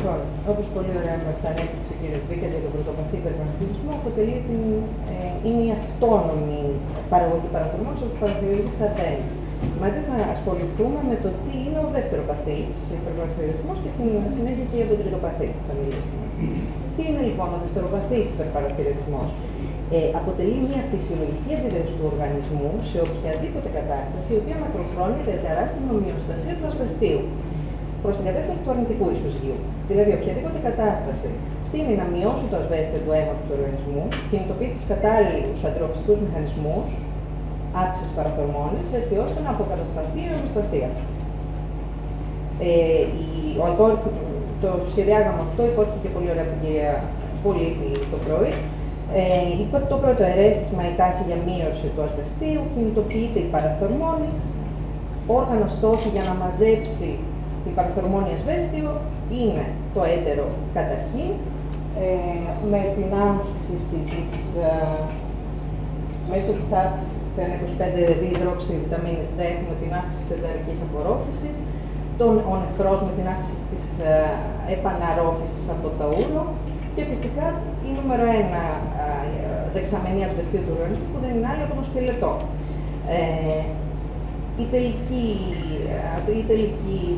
Λοιπόν, όπως πολύ ωραία μας ανέφερε ο κ. Βίκας για τον τριτοπαθή υπερπαραθυροειδισμό, είναι η αυτόνομη παραγωγή παραθυρμών στους παραθυροειδείς ασθένειες. Μαζί θα ασχοληθούμε με το τι είναι ο δευτεροπαθής υπερπαραθυροειδισμός και στην συνέχεια και για τον τριτοπαθή θα μιλήσουμε. Τι είναι λοιπόν ο δευτεροπαθής υπερπαραθυροειδισμός? Αποτελεί μια φυσιολογική αντίδραση του οργανισμού σε οποιαδήποτε κατάσταση η οποία μακροχρόνια διαταράσσει την ομοιοστασία του ασβεστίου προς την κατεύθυνση του αρνητικού ισοζυγίου. Δηλαδή, οποιαδήποτε κατάσταση τείνει να μειώσει το ασβέστιο του αίματος του οργανισμού, κινητοποιεί τους κατάλληλους αντιοξυδωτικούς μηχανισμούς αύξησης παραθορμόνης, έτσι ώστε να αποκατασταθεί η ομοιοστασία. Το σχεδιάγραμμα αυτό υπόθηκε και πολύ ωραία από την κυρία Πολίτη το πρωί. Το πρώτο ερέθισμα, η τάση για μείωση του ασβεστίου, κινητοποιείται η παραθορμόνη, όργανο στόχοι για να μαζέψει η παραθορμόνη ασβέστιο είναι το έντερο καταρχήν, με την αύξηση μέσω της αύξησης της 1,25-διϊδροξυβιταμίνης D έχουμε την αύξηση της εντερικής απορρόφησης, ο νεφρός με την αύξηση της επαναρρόφησης από το ούρο και φυσικά η νούμερο 1 δεξαμενή ασβεστίου του οργανισμού που δεν είναι άλλη από το σκελετό.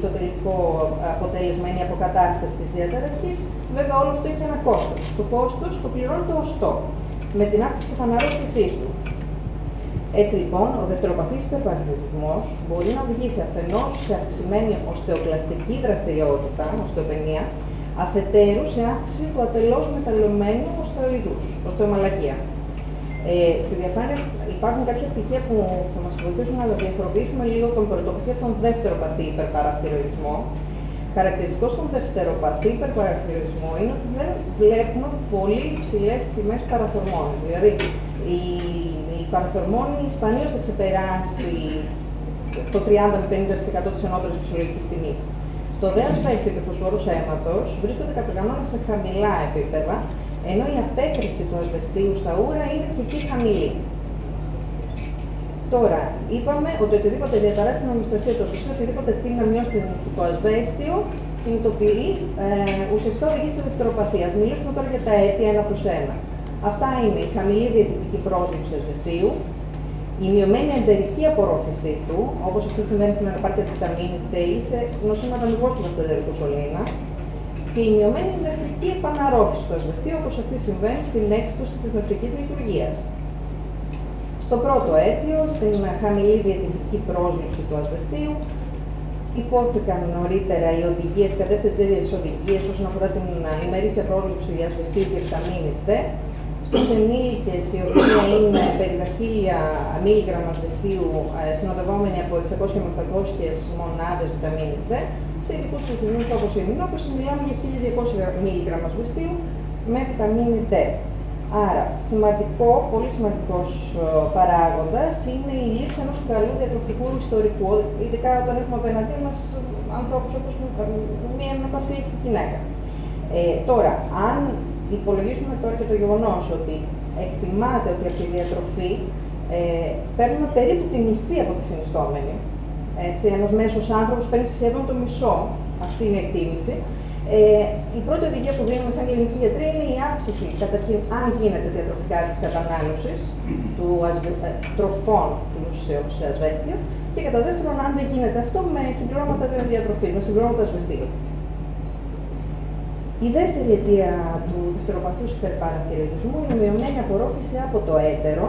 Το τελικό αποτέλεσμα είναι η αποκατάσταση της διαταραχής. Βέβαια, όλο αυτό έχει ένα κόστος. Το κόστος το πληρώνει το οστό, με την αύξηση της επαναρρόφησής του. Έτσι λοιπόν, ο δευτεροπαθής υπερπαραθυροειδισμός μπορεί να οδηγήσει αφενός σε αυξημένη οστεοκλαστική δραστηριότητα, οστεοπενία, αφετέρου σε αύξηση του ατελώς μεταλλωμένου οστεοειδούς, οστεομαλακία. Στη διαφάνεια υπάρχουν κάποια στοιχεία που θα μας βοηθήσουν να διαφοροποιήσουμε λίγο τον πρωτοπαθή από τον δευτεροπαθή υπερπαραθυροειδισμό. Χαρακτηριστικό στον δευτεροπαθή υπερπαραθυροειδισμό είναι ότι δεν βλέπουμε πολύ υψηλές τιμές παραθορμόνης. Δηλαδή, η παραθορμόνη σπανίως θα ξεπεράσει το 30-50% της ενότερης φυσιολογικής τιμής. Το δε ασβέστιο και φωσφόρος αίματος βρίσκονται κατά κανόνα σε χαμηλά επίπεδα, ενώ η απέκριση του ασβεστίου στα ούρα είναι και εκεί χαμηλή. Τώρα, είπαμε ότι οτιδήποτε διαταράσσει την ομοιοστασία του ασβεστίου, οτιδήποτε τείνει να μειώσει το ασβέστιο, κινητοποιεί, ουσιαστικά οδηγεί στη δευτεροπαθή. Ας μιλήσουμε τώρα για τα αίτια 1+1. Αυτά είναι η χαμηλή διατυπική πρόσληψη ασβεστίου, η μειωμένη εντερική απορρόφησή του, όπως αυτή συμβαίνει στην ανεπάρκεια της βιταμίνης D σε νοσήματα λιγότερου του εντερικού σωλήνα, και η μειωμένη νεφρική επαναρρόφηση του ασβεστίου, όπως αυτή συμβαίνει στην έκπτωση της νεφρικής λειτουργίας. Στο πρώτο αίτιο, στην χαμηλή διατυπική πρόσληψη του ασβεστίου, υπόθηκαν νωρίτερα οι οδηγίες, κατευθυντήριες οδηγίες όσον αφορά την ημερήσια πρόσληψη για ασβεστίου και βιταμίνης D. Στους ενήλικες η οδηγία είναι περί τα 1000 μg ασβεστίου συνοδευόμενη από 600 με 800 μονάδες βιταμίνης D. Σε ειδικούς πληθυσμούς όπως η ημινόπωση μιλάμε για 1200 mg ασβεστίου με βιταμίνη D. Άρα, πολύ σημαντικός παράγοντας είναι η λήψη ενός καλού διατροφικού ιστορικού, ειδικά όταν έχουμε απέναντί μας ανθρώπους όπως μία αναπαυσή γυναίκα. Τώρα, αν υπολογίσουμε τώρα και το γεγονός ότι εκτιμάται ότι από τη διατροφή παίρνουμε περίπου τη μισή από τη συνιστόμενη, έτσι, ένας μέσος άνθρωπος παίρνει σχεδόν το μισό, αυτή είναι η εκτίμηση. Η πρώτη οδηγία που δίνουμε σαν κλινική γιατρή είναι η αύξηση, καταρχήν, αν γίνεται διατροφικά της κατανάλωσης του τροφών πλούσιων σε ασβέστιο και κατά δεύτερον, αν δεν γίνεται αυτό, με συμπληρώματα διατροφής, με συμπληρώματα ασβεστίου. Η δεύτερη αιτία του δευτεροπαθούς υπερπαραθυροειδισμού είναι η μειωμένη απορρόφηση από το έντερο.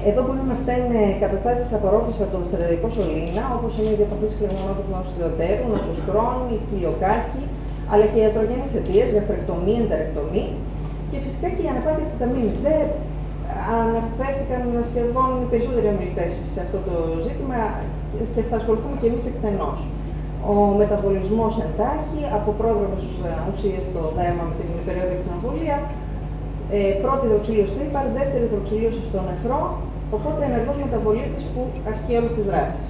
Εδώ μπορεί να φταίνουν καταστάσεις της απορρόφησης από το εντερικό σωλήνα, όπως είναι η διατροφής κλεγμονότου οστεοτέρου, νόσος Κρόν, η κοιλιοκάκη, αλλά και οι ιατρογενείς αιτίες, γαστρεκτομή, εντερεκτομή και φυσικά και η ανεπάρκεια της βιταμίνης D. Αναφέρθηκαν σχεδόν οι περισσότεροι ομιλητές σε αυτό το ζήτημα και θα ασχοληθούμε και εμείς εκτενώς. Ο μεταβολισμός εντάχει, από πρόδρομες ουσίες στο δέρμα με την περίοδο ακτινοβολία, πρώτη υδροξυλίωση στο ύπαρ, δεύτερη υδροξυλίωση στο νεφρό, οπότε ενεργός μεταβολίτης που ασκεί όλες τις δράσεις.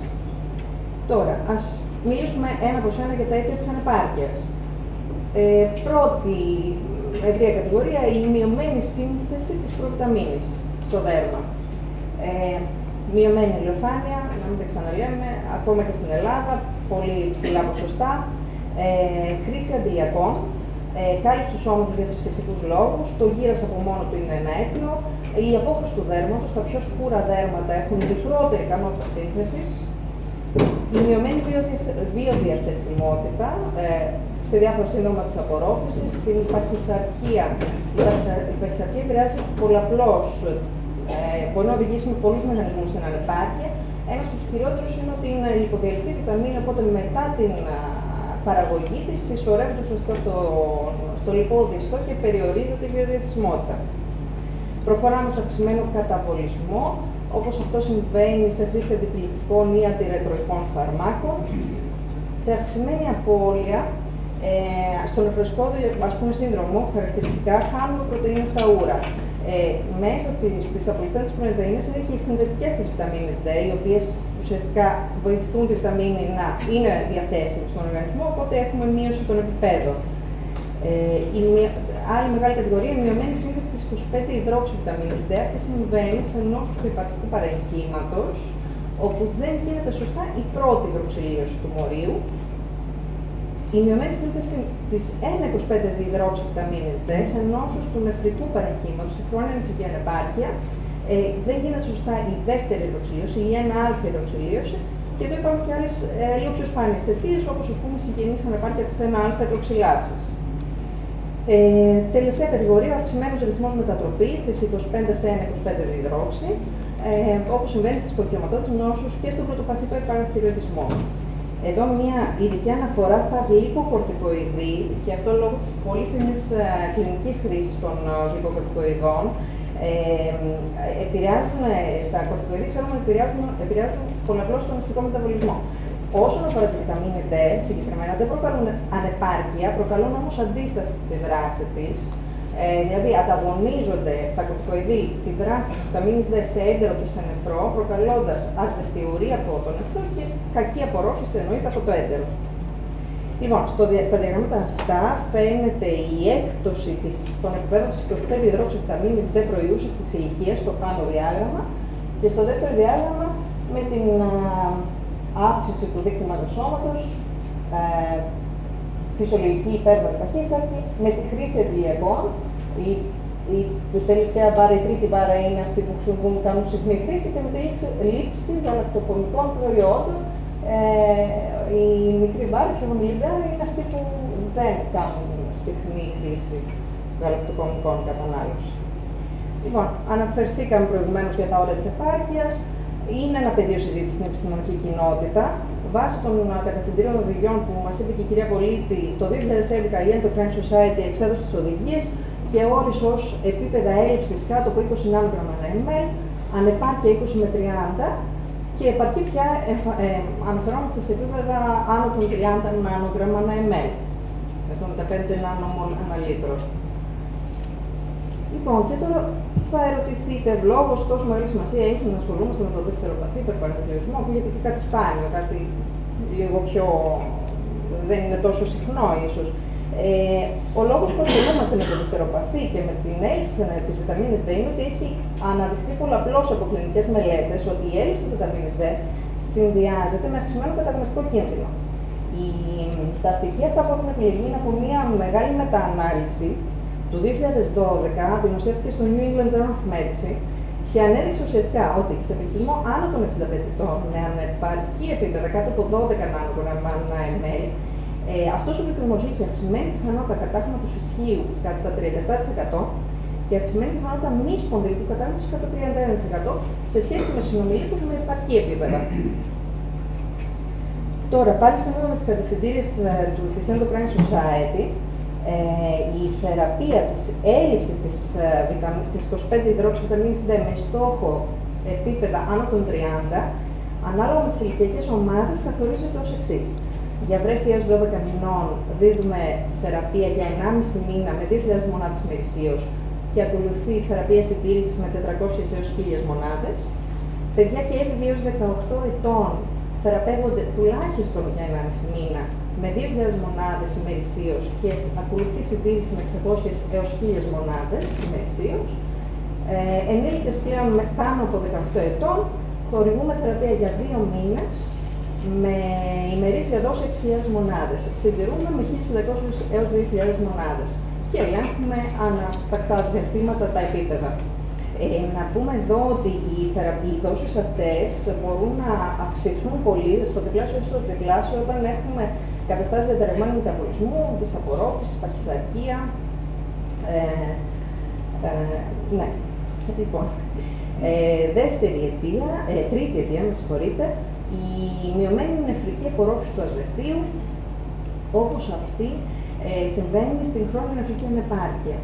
Τώρα, ας μιλήσουμε ένα προς ένα για τα αίτια της ανεπάρκειας. Πρώτη ευρεία κατηγορία, η μειωμένη σύνθεση της προβιταμίνης στο δέρμα. Μειωμένη ηλιοφάνεια, να μην τα ξαναλέμε, ακόμα και στην Ελλάδα, πολύ ψηλά ποσοστά. Χρήση αντιλιακών, κάλυψη του σώματος για θρησκευτικούς λόγους, το γύρας από μόνο του είναι ένα αίτιο, η απόχρωση του δέρματος, τα πιο σκούρα δέρματα έχουν μικρότερη ικανότητα σύνθεσης, η μειωμένη βιοδιαθεσιμότητα σε διάφορα σύνδρομα της απορρόφησης, την παχυσαρκία. Η παχυσαρκία επηρεάζει πολλαπλώς, μπορεί να οδηγήσει με πολλούς μηχανισμούς στην ανεπάρκεια. Ένας από τους κυριότερους είναι ότι είναι λιποδιαλυτή βιταμίνη, οπότε μετά την παραγωγή της συσσωρεύεται ουσιαστικά στο λιπόδιστο και περιορίζεται η βιοδιαθεσιμότητα. Προχωράμε σε αυξημένο καταβολισμό, όπως αυτό συμβαίνει σε χρήση αντιτυλικτικών ή αντιρετροϊκών φαρμάκων, σε αυξημένη απώλεια, στο νεφροσικώδιο σύνδρομο, χαρακτηριστικά χάνουμε πρωτεΐνες στα ούρα. Μέσα στις απολυσθέντες πρωτεΐνες είναι και οι συνδετικές της βιταμίνης D, οι οποίες ουσιαστικά βοηθούν τη βιταμίνη να είναι διαθέσιμη στον οργανισμό, οπότε έχουμε μείωση των επιπέδων. Η άλλη μεγάλη κατηγορία είναι η μειωμένη σύνθεση της 25-υδρόξυβιταμίνης D. Αυτή συμβαίνει σε νόσους του υπαρκτικού παρεγχήματος, όπου δεν γίνεται σωστά η πρώτη υδροξυλίωση του μορίου. Η μειωμένη σύνθεση της 1,25-υδρόξυβιταμίνης D σε νόσους του νεφρικού παρεγχήματος, στη χρόνια νεφρική ανεπάρκεια, δεν γίνεται σωστά η δεύτερη υδροξυλίωση ή η 1α υδροξυλίωση. Και εδώ υπάρχουν και άλλες λίγο πιο σπάνιες αιτίες, όπως ας πούμε η συγγενής ανεπάρκεια της 1α υδροξυλάσης. Τελευταία κατηγορία, ο αυξημένος ρυθμός μετατροπής της 25 σε 1,25-υδρόξυ, όπως συμβαίνει στις κοκκιωματώδεις νόσους και στον τριτοπαθή υπερπαραθυροειδισμό. Εδώ μια ειδική αναφορά στα γλυκοκορτικοειδή, και αυτό λόγω της πολύ συχνής κλινικής χρήσης των γλυκοκορτικοειδών. Τα κορτικοειδή ξέρουμε ότι επηρεάζουν πολλαπλώς τον αστικό μεταβολισμό. Όσον αφορά τη βιταμίνη D, συγκεκριμένα δεν προκαλούν ανεπάρκεια, προκαλούν όμως αντίσταση στη δράση της. Δηλαδή, ανταγωνίζονται τα κορτικοειδή τη δράση της βιταμίνης D σε έντερο και σε νεφρό, προκαλώντας ασβεστιουρία από το νεφρό και κακή απορρόφηση εννοείται από το έντερο. Λοιπόν, στα διαγράμματα αυτά φαίνεται η έκπτωση των επιπέδων της 25-υδρόξυβιταμίνης D προϊούσης της ηλικίας στο πάνω διάγραμμα και στο δεύτερο διάγραμμα με την αύξηση του δείκτη μάζας σώματος, φυσιολογική υπέρβαρη παχύσαρκη, με τη χρήση αντιλιακών. Η τελευταία μπάρα, η τρίτη μπάρα είναι αυτή που κάνουν συχνή χρήση και με τη λήψη γαλακτοκομικών προϊόντων. Η μικρή μπάρα και η χαμηλή μπάρα είναι αυτοί που δεν κάνουν συχνή χρήση γαλακτοκομικών κατανάλωση. Λοιπόν, αναφερθήκαμε προηγουμένως για τα όρια της επάρκειας. Είναι ένα πεδίο συζήτηση στην επιστημονική κοινότητα. Βάσει των κατευθυντήριων οδηγιών που μας είπε και η κυρία Πολίτη, το 2011 η Ενδοκρινολογική Society εξέδωσε τις οδηγίες και όρισε ως επίπεδα έλλειψης κάτω από 20 νάνογραμμα ανά ml, ανεπάρκεια 20 με 30 και επαρκή πια αναφερόμαστε σε επίπεδα άνω των 30 νάνογραμμα ανά ml, 75 νάνομολ ανά λίτρο. Λοιπόν, και τώρα θα ερωτηθείτε, λόγω τόσο μεγάλη σημασία έχει να ασχολούμαστε με το δευτεροπαθή υπερπαραθυροειδισμό, ακούγεται και κάτι σπάνιο, κάτι λίγο πιο. Δεν είναι τόσο συχνό ίσως. Ο λόγος που ασχολούμαστε με το δευτεροπαθή και με την έλλειψη της βιταμίνης D είναι ότι έχει αναδειχθεί πολλαπλώς από κλινικές μελέτες ότι η έλλειψη βιταμίνης D συνδυάζεται με αυξημένο καταγνωστικό κίνδυνο. Τα στοιχεία αυτά που έχουν επιλεγεί είναι από μια μεγάλη μεταανάλυση του 2012, δημοσιεύτηκε στο New England Journal of Medicine και ανέδειξε ουσιαστικά ότι σε πληθυσμό άνω των 65 ετών με ανεπαρκή επίπεδα κάτω από 12 νάνογραμμα ανά ml, αυτός ο πληθυσμός είχε αυξημένη πιθανότητα κατάγματος ισχύου κατά 37% και αυξημένη πιθανότητα μη σπονδυλικού κατάγματος κατά 31% σε σχέση με συνομιλίκους με επαρκή επίπεδα. Τώρα, πάλι σύμφωνα με τις κατευθυντήριες της Endocrinology Society, η θεραπεία της έλλειψης της 25-υδρόξυβιταμίνης D με στόχο επίπεδα άνω των 30, ανάλογα με τις ηλικιακές ομάδες, καθορίζεται ως εξής. Για βρέφη έως 12 μηνών δίδουμε θεραπεία για 1,5 μήνα με 2.000 μονάδες ημερησίως και ακολουθεί θεραπεία συντήρησης με 400 έως 1.000 μονάδες. Παιδιά και έφηβοι έως 18 ετών θεραπεύονται τουλάχιστον για 1,5 μήνα με 2.000 μονάδες ημερησίως και ακολουθεί συντήρηση με 600 έως 1.000 μονάδες ημερησίως. Ενήλικες πλέον με πάνω από 18 ετών χορηγούμε θεραπεία για 2 μήνες με ημερήσια δόση 6.000 μονάδες. Συντηρούμε με 1.500 έως 2.000 μονάδες και ελέγχουμε ανατακτά διαστήματα τα επίπεδα. Να πούμε εδώ ότι οι δόσεις αυτές μπορούν να αυξηθούν πολύ στο τριπλάσιο ή στο τριπλάσιο όταν έχουμε καταστάσεις διαταραγμένου μεταβολισμού, της απορρόφησης, παχυσαρκία. Ναι, λοιπόν. Τρίτη αιτία, με συγχωρείτε, η μειωμένη νεφρική απορρόφηση του ασβεστίου, όπως αυτή συμβαίνει στην χρόνια νεφρική ανεπάρκεια.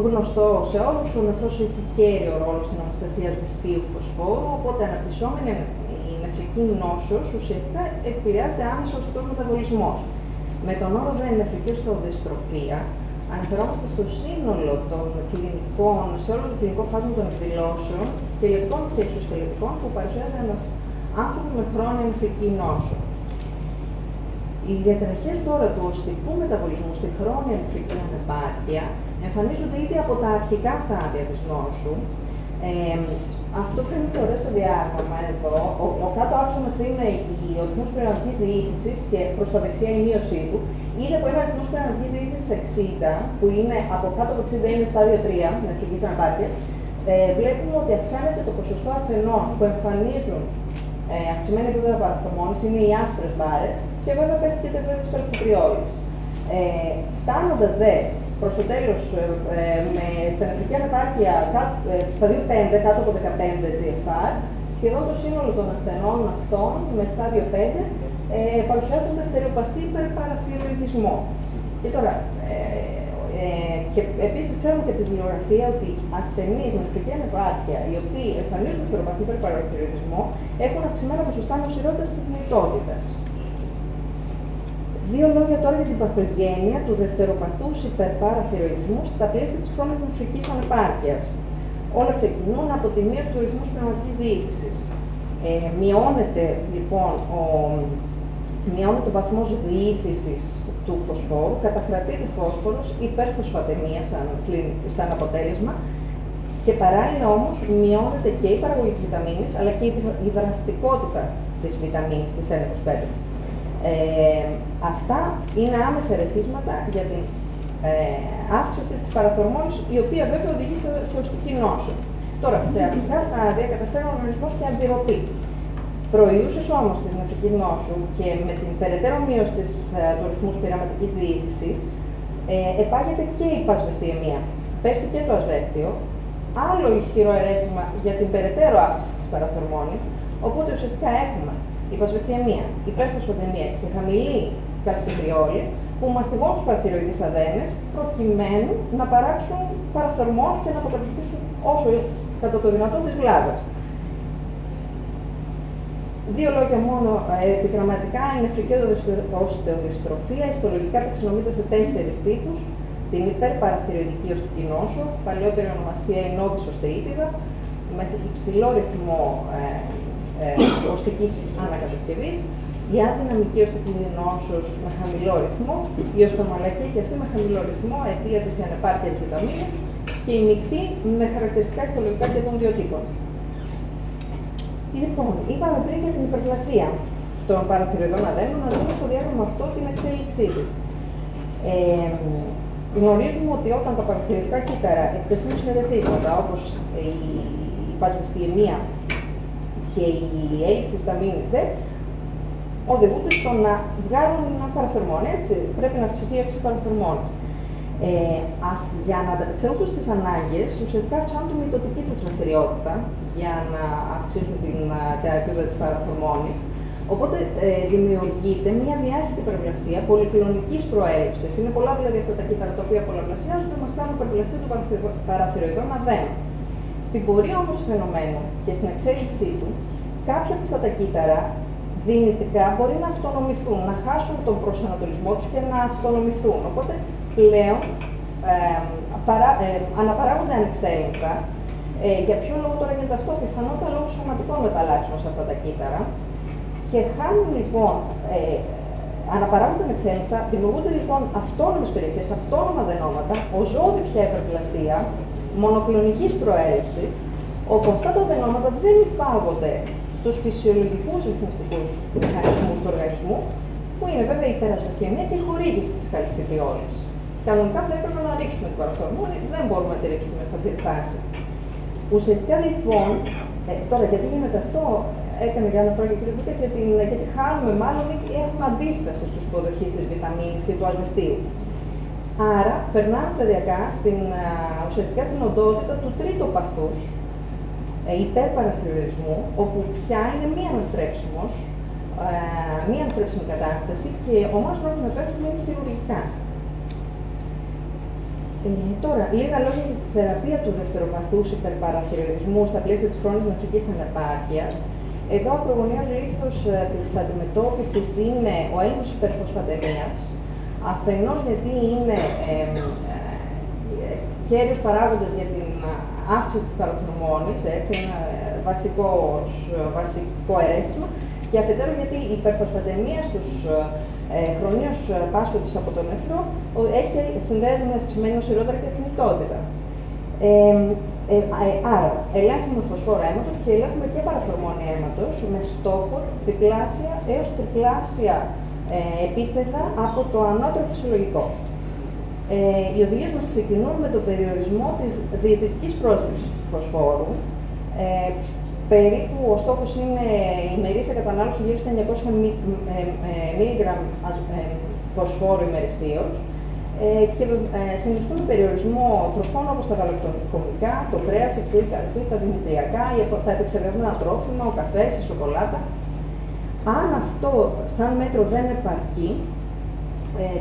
Γνωστό σε όλους, ο νεφρός έχει κέριο ρόλο στην ομοστασία ασβεστίου φωσφόρου, οπότε αναπτυσσόμενη η νεφρική νόσος ουσιαστικά επηρεάζεται άμεσα ο οστικός μεταβολισμός. Με τον όρο δε νεφρική οστεοδυστροφία, αναφερόμαστε στο σύνολο των κλινικών, σε όλο το κλινικό φάσμα των εκδηλώσεων, σκελετικών και εξωσκελετικών που παρουσιάζει ένας άνθρωπος με χρόνια νεφρική νόσο. Οι διαταραχές τώρα του οστικού μεταβολισμού στη χρόνια νεφρική ανεπάρκεια εμφανίζονται ήδη από τα αρχικά στάδια της νόσου. Αυτό φαίνεται ωραίο στο διάγραμμα εδώ. Ο κάτω άξονας είναι ο ρυθμός πειραματικής διοίκησης και προς τα δεξιά η μείωσή του. Ήδη από ένα ρυθμός πειραματικής διοίκησης 60, που είναι από κάτω από 60 είναι στάδιο 3 νεφρικής ανεπάρκειας, βλέπουμε ότι αυξάνεται το ποσοστό ασθενών που εμφανίζουν αυξημένη επίπεδα παραθρομώνης, είναι οι άσπρες μπάρες, και βέβαια πέφτει και το επίπεδο της περιστατριόλης. Φτάνοντας δε προς το τέλος σε νεφρική ανεπάρκεια σταδίου 5, κάτω από 15 GFR, σχεδόν το σύνολο των ασθενών αυτών με στάδιο 5 παρουσιάζουν δευτεροπαθή υπερπαραθυροειδισμό. Και τώρα, και επίσης ξέρουμε και τη βιβλιογραφία ότι ασθενείς με νεφρική ανεπάρκεια, οι οποίοι εμφανίζουν δευτεροπαθή υπερπαραθυροειδισμό, έχουν αυξημένα ποσοστά νοσηρότητας και θνητότητας. Δύο λόγια τώρα για την παθογένεια του δευτεροπαθούς υπερπαραθυροειδισμού στα πλαίσια της χρόνιας νεφρικής ανεπάρκειας. Όλα ξεκινούν από τη μείωση του ρυθμού πνευματικής διοίκησης. Μειώνεται λοιπόν ο βαθμός διήθησης του φωσφόρου, κατακρατείται φόσφορος, υπερφωσφατεμία σαν αποτέλεσμα, και παράλληλα όμως μειώνεται και η παραγωγή της βιταμίνης, αλλά και η δραστικότητα της βιταμίνης της N25. Αυτά είναι άμεσα ερεθίσματα για την αύξηση της παραθρομώνης, η οποία βέβαια οδηγεί σε οστική νόσο. Τώρα, στα αρχικά στάδια καταφέρει ο οργανισμός και αντιρροπή. Προϊούσες όμως της νεφρικής νόσου και με την περαιτέρω μείωση του ρυθμού πειραματικής διοίκησης, επάγεται και η υπασβεστιαιμία. Πέφτει και το ασβέστιο, άλλο ισχυρό ερέθισμα για την περαιτέρω αύξηση της παραθρομώνης, οπότε ουσιαστικά έχουμε υπασβεστιαιμία, υπερφωσφατεμία και χαμηλή καλσιτριόλη που μαστιγώνουν τους παραθυροειδείς αδένες προκειμένου να παράξουν παραθερμόν και να αποκαταστήσουν όσο κατά το δυνατόν της βλάβας. Δύο λόγια μόνο επιγραμματικά. Η νεφρική οστεοδυστροφία ιστολογικά ταξινομείται σε 4 τύπους. Την υπερπαραθυροειδική οστική νόσο, παλαιότερη ονομασία εινώδης οστεΐτιδα, με υψηλό ρυθμό οστικής ανακατασκευής, η αδυναμική οστική νόσος με χαμηλό ρυθμό, η οστομαλακή και αυτή με χαμηλό ρυθμό αιτία της ανεπάρκειας της βιταμίνης, και η μεικτή με χαρακτηριστικά ιστολογικά και των δύο τύπων. Λοιπόν, είπαμε πριν για την υπερπλασία των παραθυροειδών αδένων, να δούμε στο διάγραμμα αυτό την εξέλιξή της. Γνωρίζουμε ότι όταν τα παραθυροειδικά κύτταρα εκτεθούν σε ερεθίσματα, όπως η υπασβεστιαιμία και η έλλειψη της βιταμίνης D, οδηγούνται στο να βγάλουν ένα παραθερμόν, έτσι. Πρέπει να αυξηθεί η αύξηση της παραθερμόνης. Για να ανταπεξέλθουν στις ανάγκες, ουσιαστικά αυξάνουν τη μυτωτική του δραστηριότητα για να αυξήσουν τα επίπεδα της παραθερμόνης. Οπότε δημιουργείται μια διάχυτη υπερπλασία πολυκλονικής προέλευσης. Είναι πολλά δηλαδή αυτά τα κύτταρα τα οποία πολλαπλασιάζονται, μας κάνουν υπερπλασία των παραθυροειδών αδένων. Στην πορεία όμως του φαινομένου και στην εξέλιξή του, κάποια από αυτά τα κύτταρα δυνητικά μπορεί να αυτονομηθούν, να χάσουν τον προσανατολισμό τους και να αυτονομηθούν. Οπότε πλέον αναπαράγονται ανεξέλεγκτα. Για ποιο λόγο τώρα γίνεται αυτό? Πιθανότατα λόγω σωματικών μεταλλάξεων σε αυτά τα κύτταρα. Και χάνουν λοιπόν, αναπαράγονται ανεξέλεγκτα, δημιουργούνται λοιπόν αυτόνομες περιοχές, αυτόνομα αδενώματα, οζώδη πια υπερπλασία, μονοκλονικής προέλευσης, όπου αυτά τα αδενώματα δεν υπάγονται στους φυσιολογικούς ρυθμιστικούς μηχανισμούς του οργανισμού, που είναι βέβαια η υπερασβεστιαιμία και η χορήγηση της καλτσιτριόλης. Κανονικά θα έπρεπε να ρίξουμε την παραθορμόνη, δεν μπορούμε να τη ρίξουμε σε αυτή τη φάση. Ουσιαστικά λοιπόν, τώρα γιατί γίνεται αυτό, έκανε για αναφορά και ο κ. Μπούκας, γιατί χάνουμε μάλλον ή έχουμε αντίσταση στους υποδοχείς της βιταμίνης ή του ασβεστίου. Άρα, περνάμε σταδιακά ουσιαστικά στην οντότητα του τριτοπαθούς, υπερπαραθυροειδισμού, όπου πια είναι μία αναστρέψιμη κατάσταση και ο μόνος τρόπος να πέφτουμε είναι χειρουργικά. Τώρα, λίγα λόγια για τη θεραπεία του δευτεροπαθούς υπερπαραθυροειδισμού στα πλαίσια της χρόνης νεφρικής ανεπάρκειας. Εδώ ο ακρογωνιαίος λήθος της αντιμετώπισης είναι ο έλεγχος υπερφωσφατεμίας, αφενός γιατί είναι κέριος παράγοντας για την αύξηση της παραθορμόνης, έτσι, ένα βασικό ερέθισμα, και αφετέρου γιατί η υπερφωσφατεμία στους χρονίους πάσχοντες από τον νεφρό συνδέεται με αυξημένη νοσηρότητα και θνητότητα. Άρα, ελέγχουμε φωσφόρο αίματος και ελέγχουμε και παραθορμόνη αίματος με στόχο διπλάσια έως τριπλάσια επίπεδα από το ανώτερο φυσιολογικό. Οι οδηγίες μας ξεκινούν με τον περιορισμό της διαιτητικής πρόσληψης του φωσφόρου. Περίπου ο στόχος είναι η ημερήσια κατανάλωση γύρω στα 900 mg φωσφόρου ημερησίως και συνιστούν περιορισμό τροφών όπως τα γαλακτοκομικά, το κρέας, η ξηρή καρπή, τα δημητριακά, τα επεξεργασμένα τρόφιμα, ο καφές, η σοκολάτα. Αν αυτό σαν μέτρο δεν επαρκεί,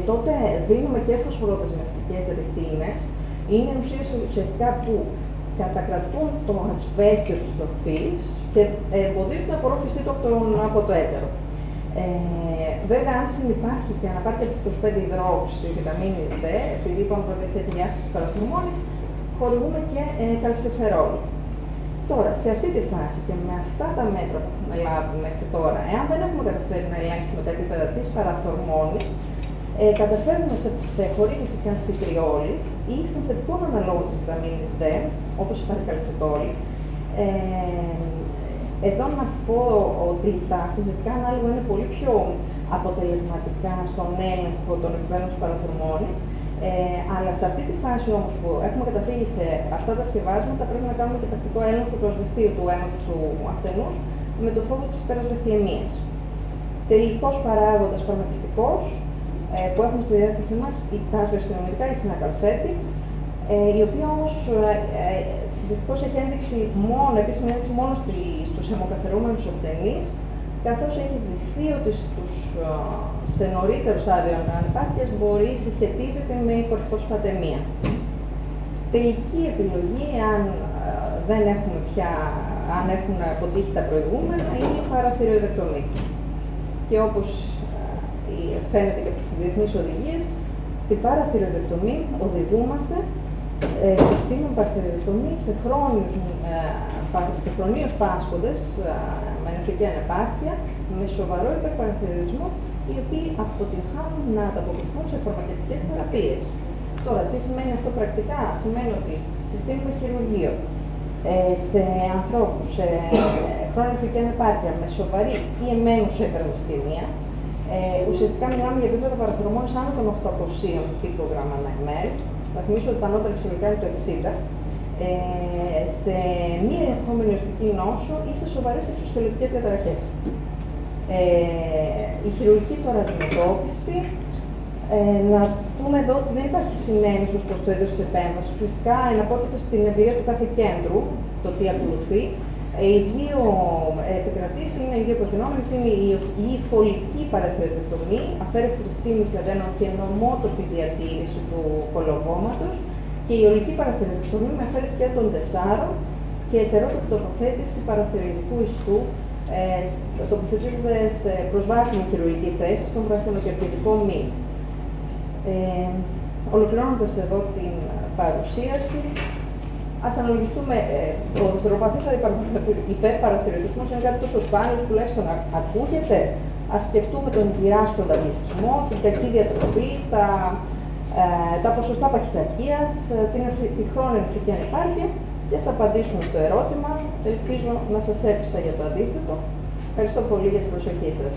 τότε δίνουμε και φωσφοροδεσμευτικές ρητίνες. Είναι ουσίες ουσιαστικά που κατακρατούν το ασβέστιο της τροφής και εμποδίζουν την απορρόφησή του από το έτερο. Βέβαια, αν συνυπάρχει και αναπάρκεια της 25-υδρόξης βιταμίνης D, επειδή είπαμε ότι διαθέτει η αύξηση της παραθορμόνης, χορηγούμε και καλσιφερόλ. Τώρα, σε αυτή τη φάση και με αυτά τα μέτρα που έχουμε λάβει μέχρι τώρα, εάν δεν έχουμε καταφέρει να ελέγξουμε τα επίπεδα της παραθορμόνης, καταφέρνουμε σε χορήγηση καλσιτριόλης ή συνθετικών αναλόγων της βιταμίνης D, όπως η παρικαλσιτόλη. Εδώ να πω ότι τα συνθετικά ανάλογα είναι πολύ πιο αποτελεσματικά στον έλεγχο των επιπέδων της παραθορμόνης, αλλά σε αυτή τη φάση όμως που έχουμε καταφύγει σε αυτά τα σκευάσματα, πρέπει να κάνουμε και τακτικό έλεγχο του ασβεστίου του αίματος του ασθενούς με το φόβο της υπερασβεστιαιμίας. Τελικός παράγοντας φαρμακευτικός που έχουμε στη διάθεσή μας, τα ασβεστιονομικά, η συνακαλσέτη, η οποία όμως δυστυχώς έχει επίσημη ένδειξη μόνο στους αιμοκαθαρρούμενους ασθενείς, καθώς έχει δειχθεί ότι σε νωρίτερο στάδιο ανεπάρκειας συσχετίζεται με υπερφωσφατεμία. Τελική επιλογή, αν έχουν αποτύχει τα προηγούμενα, είναι η παραθυροειδεκτομή. Και όπως φαίνεται και από τις διεθνείς οδηγίες, στην παραθυροειδεκτομή οδηγούμαστε συστήνουν παραθυροειδεκτομή σε χρονίους πάσχοντες με νεφρική ανεπάρκεια, με σοβαρό υπερπαραθυροειδισμό, οι οποίοι αποτυγχάνουν να ανταποκριθούν σε φαρμακευτικές θεραπείες. Τώρα, τι σημαίνει αυτό πρακτικά? Σημαίνει ότι συστήνουμε χειρουργείο σε ανθρώπους σε χρόνια νεφρική ανεπάρκεια με σοβαρή ή εμένουσα υπερασβεστιαιμία. Ουσιαστικά μιλάμε για επίπεδο παραθορμόνης άνω των 800 πικογράμμα ανά ημέρα. Θα θυμίσω ότι τα ανώτερα φυσιολογικά είναι το 60. Σε μη ελεγχόμενη οσπική νόσο ή σε σοβαρές εξωσχελετικές διαταραχές. Η χειρουργική τώρα αντιμετώπιση, να πούμε εδώ ότι δεν υπάρχει συνένεση ως προς το είδος της επέμβασης. Ουσιαστικά εναπόκειται στην εμπειρία του κάθε κέντρου το τι ακολουθεί. Οι δύο επικρατήσεις είναι, οι δύο προτινόμενες είναι η φωλική παραθυροειδεκτομή, αφαίρεση 3,5 αδένων και νομότοπη διατήρηση του κολοβώματος, και η ολική παραθυροειδεκτομή με αφαίρεση και των 4 και ετερότοπη τοποθέτηση παραθυροειδικού ιστού, τοποθετούνται σε προσβάσιμη χειρουργική θέση στον βραχιονοκερπητικό μη. Ολοκληρώνοντας εδώ την παρουσίαση, ας αναλογιστούμε, ο δευτεροπαθής υπερπαραθυροειδισμός είναι κάτι τόσο σπάνιο, τουλάχιστον ακούγεται. Ας σκεφτούμε τον γυράσκοντα πληθυσμό, την κακή διατροφή, τα ποσοστά παχυσαρκίας, τη χρόνια νεφρική ανεπάρκεια και ας απαντήσουμε στο ερώτημα Ελπίζω να σας έπεισα για το αντίθετο. Ευχαριστώ πολύ για την προσοχή σας.